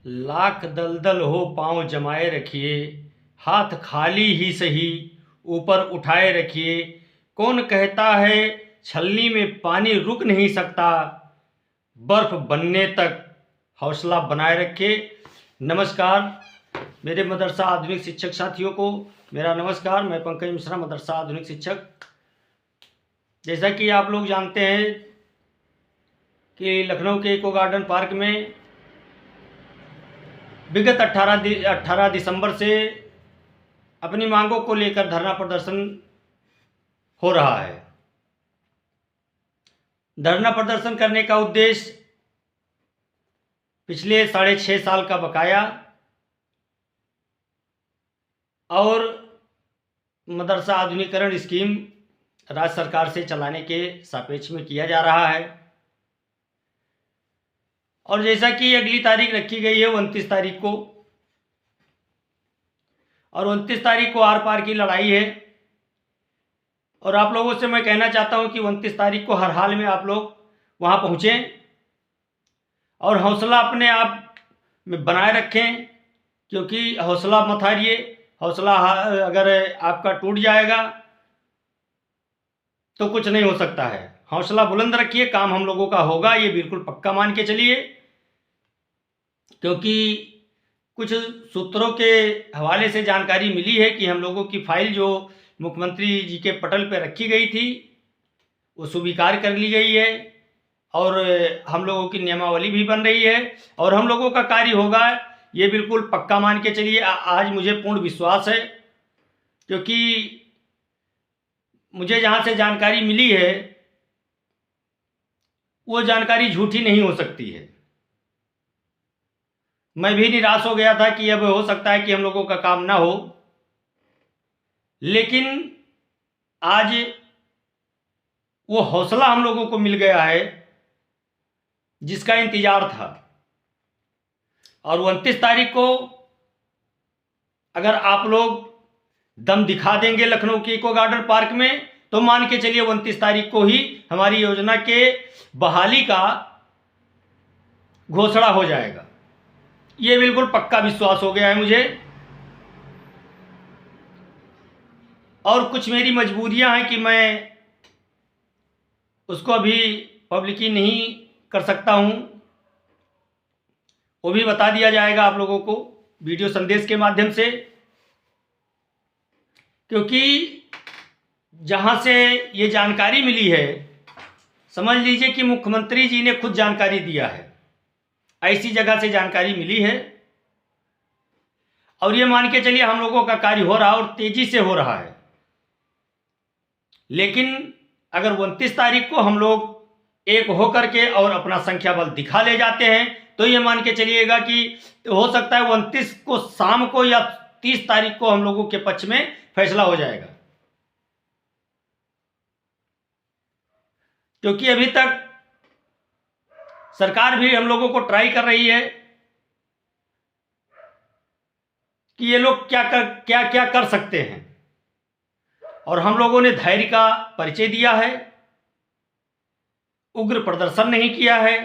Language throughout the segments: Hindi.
लाख दलदल हो पाँव जमाए रखिए, हाथ खाली ही सही ऊपर उठाए रखिए। कौन कहता है छलनी में पानी रुक नहीं सकता, बर्फ बनने तक हौसला बनाए रखिए। नमस्कार मेरे मदरसा आधुनिक शिक्षक साथियों को, मेरा नमस्कार। मैं पंकज मिश्रा, मदरसा आधुनिक शिक्षक। जैसा कि आप लोग जानते हैं कि लखनऊ के इको गार्डन पार्क में विगत 18 दिसंबर से अपनी मांगों को लेकर धरना प्रदर्शन हो रहा है। धरना प्रदर्शन करने का उद्देश्य पिछले 6.5 साल का बकाया और मदरसा आधुनिकीकरण स्कीम राज्य सरकार से चलाने के सापेक्ष में किया जा रहा है। और जैसा कि अगली तारीख रखी गई है 29 तारीख को, और 29 तारीख को आर पार की लड़ाई है। और आप लोगों से मैं कहना चाहता हूं कि 29 तारीख को हर हाल में आप लोग वहां पहुंचें और हौसला अपने आप में बनाए रखें, क्योंकि हौसला मत हारिए। हौसला अगर आपका टूट जाएगा तो कुछ नहीं हो सकता है। हौसला बुलंद रखिए, काम हम लोगों का होगा, ये बिल्कुल पक्का मान के चलिए। क्योंकि कुछ सूत्रों के हवाले से जानकारी मिली है कि हम लोगों की फाइल जो मुख्यमंत्री जी के पटल पर रखी गई थी वो स्वीकार कर ली गई है और हम लोगों की नियमावली भी बन रही है और हम लोगों का कार्य होगा, ये बिल्कुल पक्का मान के चलिए। आज मुझे पूर्ण विश्वास है, क्योंकि मुझे जहाँ से जानकारी मिली है वो जानकारी झूठी नहीं हो सकती है। मैं भी निराश हो गया था कि अब हो सकता है कि हम लोगों का काम ना हो, लेकिन आज वो हौसला हम लोगों को मिल गया है जिसका इंतजार था। और 29 तारीख को अगर आप लोग दम दिखा देंगे लखनऊ के इको गार्डन पार्क में, तो मान के चलिए 29 तारीख को ही हमारी योजना के बहाली का घोषणा हो जाएगा। ये बिल्कुल पक्का विश्वास हो गया है मुझे। और कुछ मेरी मजबूरियां हैं कि मैं उसको अभी पब्लिकी नहीं कर सकता हूं, वो भी बता दिया जाएगा आप लोगों को वीडियो संदेश के माध्यम से। क्योंकि जहां से ये जानकारी मिली है, समझ लीजिए कि मुख्यमंत्री जी ने खुद जानकारी दिया है, ऐसी जगह से जानकारी मिली है। और ये मान के चलिए हम लोगों का कार्य हो रहा है और तेजी से हो रहा है। लेकिन अगर 29 तारीख को हम लोग एक होकर के और अपना संख्या बल दिखा ले जाते हैं, तो ये मान के चलिएगा कि हो सकता है 29 को शाम को या 30 तारीख को हम लोगों के पक्ष में फैसला हो जाएगा। क्योंकि अभी तक सरकार भी हम लोगों को ट्राई कर रही है कि ये लोग क्या कर सकते हैं, और हम लोगों ने धैर्य का परिचय दिया है, उग्र प्रदर्शन नहीं किया है,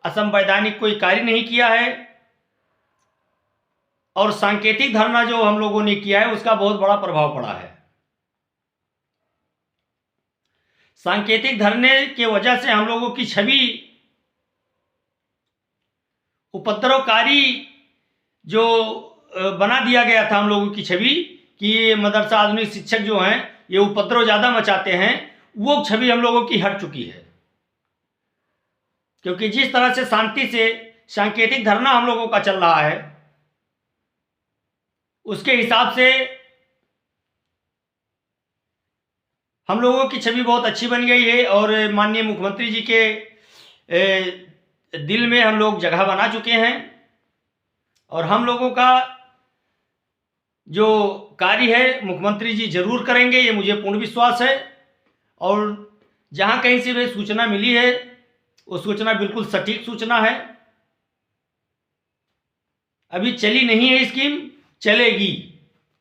असंवैधानिक कोई कार्य नहीं किया है। और सांकेतिक धरना जो हम लोगों ने किया है उसका बहुत बड़ा प्रभाव पड़ा है। सांकेतिक धरने की वजह से हम लोगों की छवि उपद्रवकारी जो बना दिया गया था, हम लोगों की छवि कि ये मदरसा आधुनिक शिक्षक जो हैं ये उपद्रव ज़्यादा मचाते हैं, वो छवि हम लोगों की हट चुकी है। क्योंकि जिस तरह से शांति से सांकेतिक धरना हम लोगों का चल रहा है, उसके हिसाब से हम लोगों की छवि बहुत अच्छी बन गई है और माननीय मुख्यमंत्री जी के दिल में हम लोग जगह बना चुके हैं। और हम लोगों का जो कार्य है मुख्यमंत्री जी जरूर करेंगे, ये मुझे पूर्ण विश्वास है। और जहां कहीं से भी सूचना मिली है वो सूचना बिल्कुल सटीक सूचना है। अभी चली नहीं है स्कीम, चलेगी,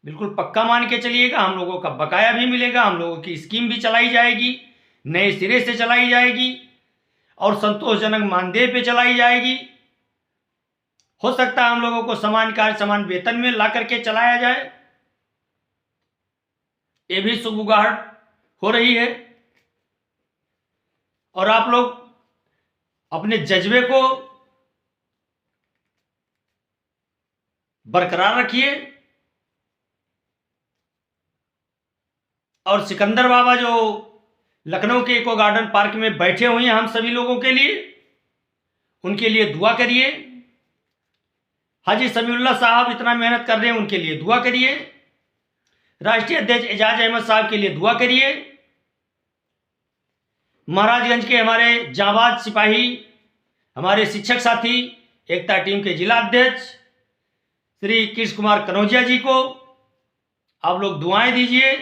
बिल्कुल पक्का मान के चलिएगा। हम लोगों का बकाया भी मिलेगा, हम लोगों की स्कीम भी चलाई जाएगी, नए सिरे से चलाई जाएगी और संतोषजनक मानदेय पे चलाई जाएगी। हो सकता है हम लोगों को समान कार्य समान वेतन में ला करके चलाया जाए, ये भी सुगबुगाहट हो रही है। और आप लोग अपने जज्बे को बरकरार रखिए। और सिकंदर बाबा जो लखनऊ के इको गार्डन पार्क में बैठे हुए हैं हम सभी लोगों के लिए, उनके लिए दुआ करिए। हाजी समीउल्लाह साहब इतना मेहनत कर रहे हैं, उनके लिए दुआ करिए। राष्ट्रीय अध्यक्ष एजाज अहमद साहब के लिए दुआ करिए। महाराजगंज के हमारे जांबाज सिपाही, हमारे शिक्षक साथी, एकता टीम के जिला अध्यक्ष श्री कृष्ण कुमार कनौजिया जी को आप लोग दुआएं दीजिए।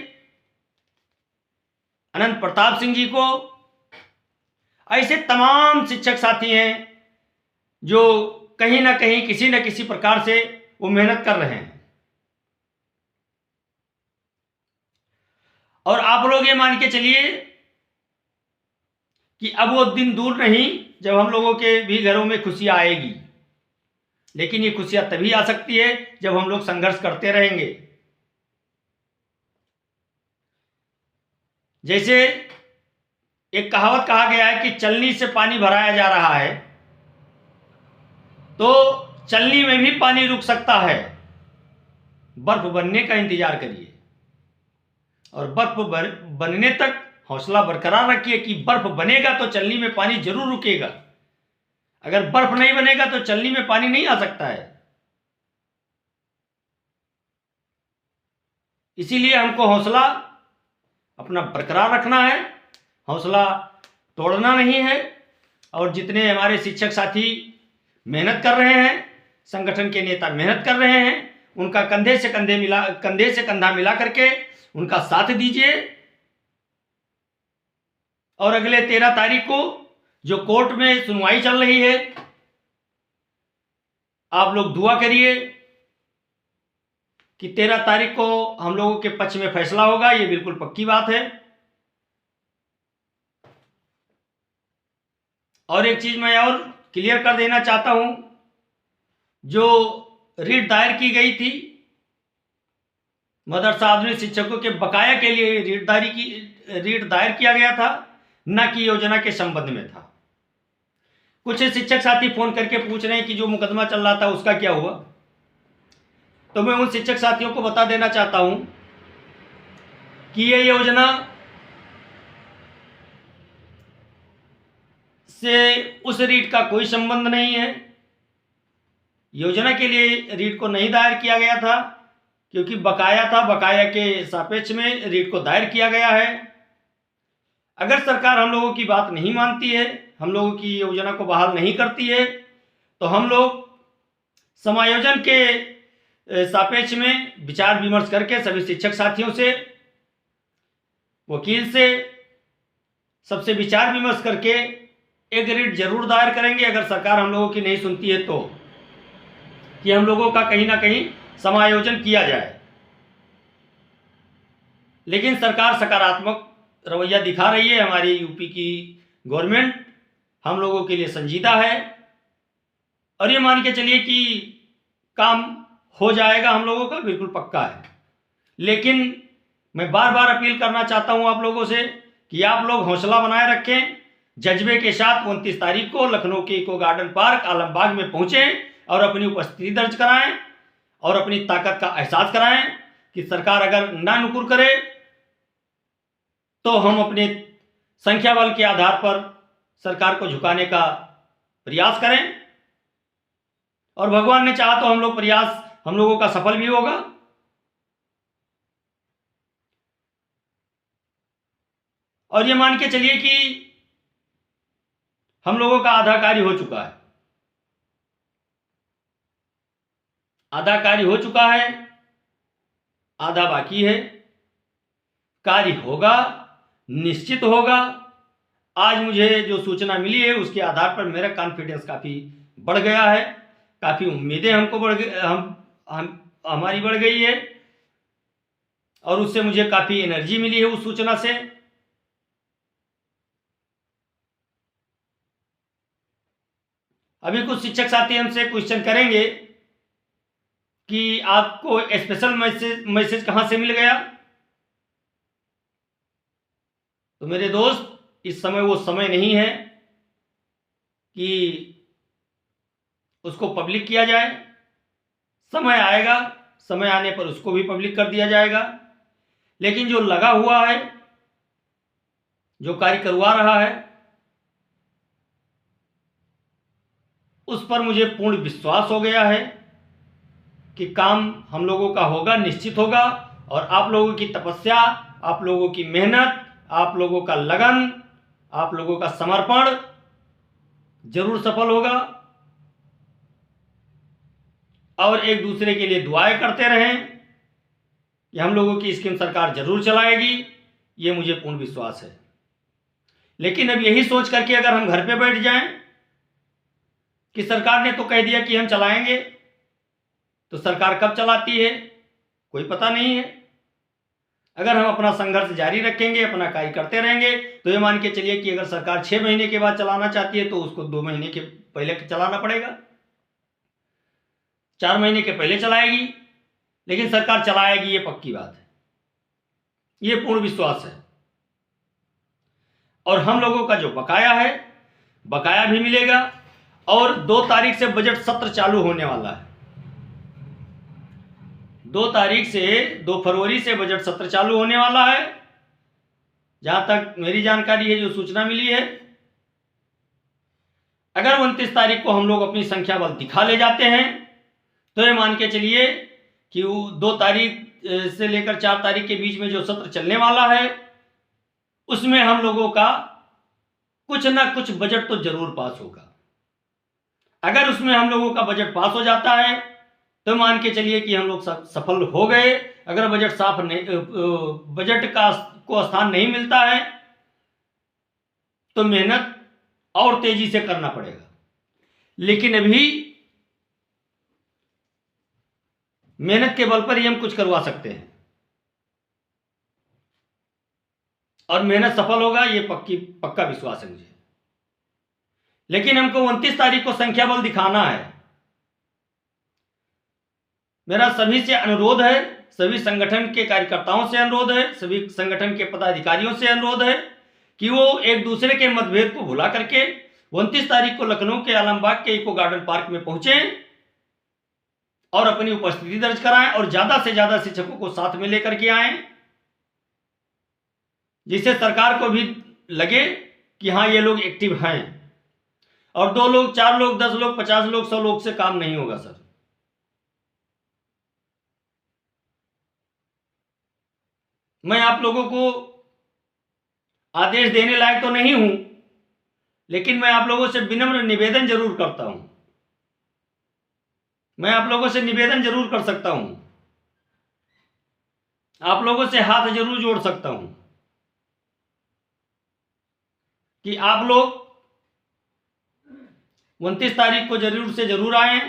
अनंत प्रताप सिंह जी को, ऐसे तमाम शिक्षक साथी हैं जो कहीं ना कहीं किसी न किसी प्रकार से वो मेहनत कर रहे हैं। और आप लोग ये मान के चलिए कि अब वो दिन दूर नहीं जब हम लोगों के भी घरों में खुशियां आएगी, लेकिन ये खुशियां तभी आ सकती है जब हम लोग संघर्ष करते रहेंगे। जैसे एक कहावत कहा गया है कि चलनी से पानी भराया जा रहा है, तो चलनी में भी पानी रुक सकता है। बर्फ बनने का इंतजार करिए और बर्फ बनने तक हौसला बरकरार रखिए कि बर्फ बनेगा तो चलनी में पानी जरूर रुकेगा। अगर बर्फ नहीं बनेगा तो चलनी में पानी नहीं आ सकता है। इसीलिए हमको हौसला अपना बरकरार रखना है, हौसला तोड़ना नहीं है। और जितने हमारे शिक्षक साथी मेहनत कर रहे हैं, संगठन के नेता मेहनत कर रहे हैं, उनका कंधे से कंधा मिला करके उनका साथ दीजिए। और अगले 13 तारीख को जो कोर्ट में सुनवाई चल रही है, आप लोग दुआ करिए कि 13 तारीख को हम लोगों के पक्ष में फैसला होगा। ये बिल्कुल पक्की बात है। और एक चीज मैं और क्लियर कर देना चाहता हूं, जो रिट दायर की गई थी मदरसा आधुनिक शिक्षकों के बकाया के लिए रिट दायर किया गया था, न कि योजना के संबंध में था। कुछ शिक्षक साथी फोन करके पूछ रहे हैं कि जो मुकदमा चल रहा था उसका क्या हुआ। तो मैं उन शिक्षक साथियों को बता देना चाहता हूं कि ये योजना से उस रीट का कोई संबंध नहीं है। योजना के लिए रीट को नहीं दायर किया गया था, क्योंकि बकाया था, बकाया के सापेक्ष में रीट को दायर किया गया है। अगर सरकार हम लोगों की बात नहीं मानती है, हम लोगों की योजना को बहाल नहीं करती है, तो हम लोग समायोजन के सापेक्ष में विचार विमर्श करके सभी शिक्षक साथियों से, वकील से, सबसे विचार विमर्श करके एक रीट जरूर दायर करेंगे। अगर सरकार हम लोगों की नहीं सुनती है तो, कि हम लोगों का कहीं ना कहीं समायोजन किया जाए। लेकिन सरकार सकारात्मक रवैया दिखा रही है। हमारी यूपी की गवर्नमेंट हम लोगों के लिए संजीदा है, और ये मान के चलिए कि काम हो जाएगा, हम लोगों का बिल्कुल पक्का है। लेकिन मैं बार बार अपील करना चाहता हूं आप लोगों से कि आप लोग हौसला बनाए रखें, जज्बे के साथ 29 तारीख को लखनऊ के इको गार्डन पार्क आलमबाग में पहुंचें और अपनी उपस्थिति दर्ज कराएं और अपनी ताकत का एहसास कराएं कि सरकार अगर ना नुकुर करे तो हम अपने संख्या बल के आधार पर सरकार को झुकाने का प्रयास करें। और भगवान ने चाहा तो हम लोगों का सफल भी होगा। और ये मान के चलिए कि हम लोगों का आधा कार्य हो चुका है, आधा बाकी है। कार्य होगा, निश्चित होगा। आज मुझे जो सूचना मिली है उसके आधार पर मेरा कॉन्फिडेंस काफ़ी बढ़ गया है, काफ़ी उम्मीदें हमको बढ़ गई, हमारी बढ़ गई है, और उससे मुझे काफ़ी एनर्जी मिली है उस सूचना से। अभी कुछ शिक्षक साथी हमसे क्वेश्चन करेंगे कि आपको स्पेशल मैसेज कहाँ से मिल गया। तो मेरे दोस्त, इस समय वो समय नहीं है कि उसको पब्लिक किया जाए। समय आएगा, समय आने पर उसको भी पब्लिक कर दिया जाएगा। लेकिन जो लगा हुआ है, जो कार्य करवा रहा है, उस पर मुझे पूर्ण विश्वास हो गया है कि काम हम लोगों का होगा, निश्चित होगा। और आप लोगों की तपस्या, आप लोगों की मेहनत, आप लोगों का लगन, आप लोगों का समर्पण जरूर सफल होगा। और एक दूसरे के लिए दुआएं करते रहें कि हम लोगों की स्कीम सरकार जरूर चलाएगी, ये मुझे पूर्ण विश्वास है। लेकिन अब यही सोच करके अगर हम घर पे बैठ जाएं कि सरकार ने तो कह दिया कि हम चलाएंगे, तो सरकार कब चलाती है कोई पता नहीं है। अगर हम अपना संघर्ष जारी रखेंगे, अपना कार्य करते रहेंगे, तो ये मान के चलिए कि अगर सरकार 6 महीने के बाद चलाना चाहती है तो उसको 2 महीने के पहले चलाना पड़ेगा, 4 महीने के पहले चलाएगी। लेकिन सरकार चलाएगी, ये पक्की बात है, ये पूर्ण विश्वास है। और हम लोगों का जो बकाया है, बकाया भी मिलेगा। और 2 तारीख से बजट सत्र चालू होने वाला है। 2 तारीख से 2 फरवरी से बजट सत्र चालू होने वाला है, जहां तक मेरी जानकारी है, जो सूचना मिली है। अगर 29 तारीख को हम लोग अपनी संख्या बल दिखा ले जाते हैं, तो ये मान के चलिए कि 2 तारीख से लेकर 4 तारीख के बीच में जो सत्र चलने वाला है, उसमें हम लोगों का कुछ ना कुछ बजट तो जरूर पास होगा। अगर उसमें हम लोगों का बजट पास हो जाता है, तो मान के चलिए कि हम लोग सफल हो गए। अगर बजट साफ नहीं, बजट का को स्थान नहीं मिलता है, तो मेहनत और तेजी से करना पड़ेगा। लेकिन अभी मेहनत के बल पर ही हम कुछ करवा सकते हैं, और मेहनत सफल होगा, ये पक्का विश्वास है मुझे। लेकिन हमको 29 तारीख को संख्या बल दिखाना है। मेरा सभी से अनुरोध है, सभी संगठन के कार्यकर्ताओं से अनुरोध है, सभी संगठन के पदाधिकारियों से अनुरोध है कि वो एक दूसरे के मतभेद को भुला करके 29 तारीख को लखनऊ के आलमबाग के इको गार्डन पार्क में पहुंचे और अपनी उपस्थिति दर्ज कराएं, और ज्यादा से ज्यादा शिक्षकों को साथ में लेकर के आएं, जिससे सरकार को भी लगे कि हाँ, ये लोग एक्टिव हैं। और 2 लोग, 4 लोग, 10 लोग, 50 लोग, 100 लोग से काम नहीं होगा सर। मैं आप लोगों को आदेश देने लायक तो नहीं हूं, लेकिन मैं आप लोगों से विनम्र निवेदन जरूर करता हूं। मैं आप लोगों से निवेदन जरूर कर सकता हूं, आप लोगों से हाथ जरूर जोड़ सकता हूं कि आप लोग 29 तारीख को जरूर से जरूर आएं,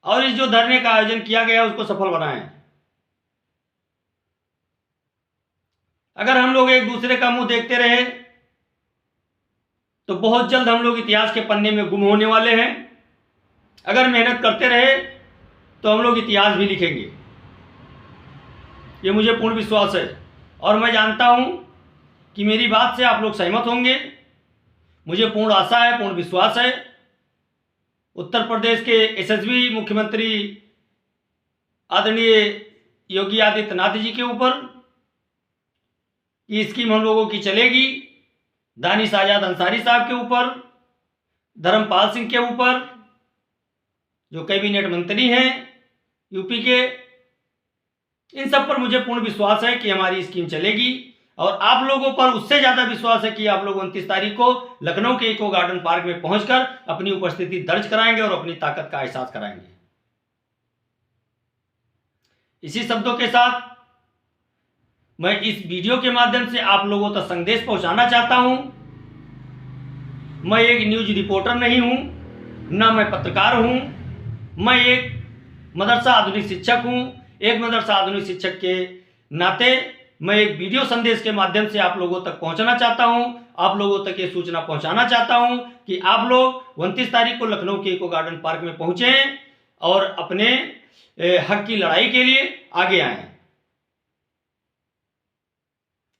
और इस जो धरने का आयोजन किया गया उसको सफल बनाएं। अगर हम लोग एक दूसरे का मुंह देखते रहे, तो बहुत जल्द हम लोग इतिहास के पन्ने में गुम होने वाले हैं। अगर मेहनत करते रहे, तो हम लोग इतिहास भी लिखेंगे, ये मुझे पूर्ण विश्वास है। और मैं जानता हूं कि मेरी बात से आप लोग सहमत होंगे। मुझे पूर्ण आशा है, पूर्ण विश्वास है उत्तर प्रदेश के यशस्वी मुख्यमंत्री आदरणीय योगी आदित्यनाथ जी के ऊपर, ये स्कीम हम लोगों की चलेगी। दानिश आजाद अंसारी साहब के ऊपर, धर्मपाल सिंह के ऊपर, जो कैबिनेट मंत्री हैं यूपी के, इन सब पर मुझे पूर्ण विश्वास है कि हमारी स्कीम चलेगी। और आप लोगों पर उससे ज्यादा विश्वास है कि आप लोग 29 तारीख को लखनऊ के इको गार्डन पार्क में पहुंचकर अपनी उपस्थिति दर्ज कराएंगे और अपनी ताकत का एहसास कराएंगे। इसी शब्दों के साथ मैं इस वीडियो के माध्यम से आप लोगों तक संदेश पहुंचाना चाहता हूं। मैं एक न्यूज रिपोर्टर नहीं हूं, ना मैं पत्रकार हूं, मैं एक मदरसा आधुनिक शिक्षक हूं। एक मदरसा आधुनिक शिक्षक के नाते मैं एक वीडियो संदेश के माध्यम से आप लोगों तक पहुंचना चाहता हूं, आप लोगों तक ये सूचना पहुंचाना चाहता हूं कि आप लोग 29 तारीख को लखनऊ के इको गार्डन पार्क में पहुंचें और अपने हक की लड़ाई के लिए आगे आएं।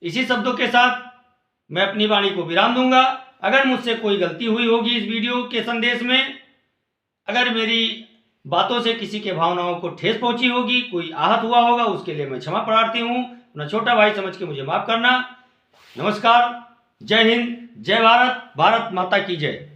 इसी शब्दों के साथ मैं अपनी वाणी को विराम दूंगा। अगर मुझसे कोई गलती हुई होगी इस वीडियो के संदेश में, अगर मेरी बातों से किसी के भावनाओं को ठेस पहुंची होगी, कोई आहत हुआ होगा, उसके लिए मैं क्षमा प्रार्थी हूं। अपना छोटा भाई समझ के मुझे माफ करना। नमस्कार, जय हिंद, जय भारत, भारत माता की जय।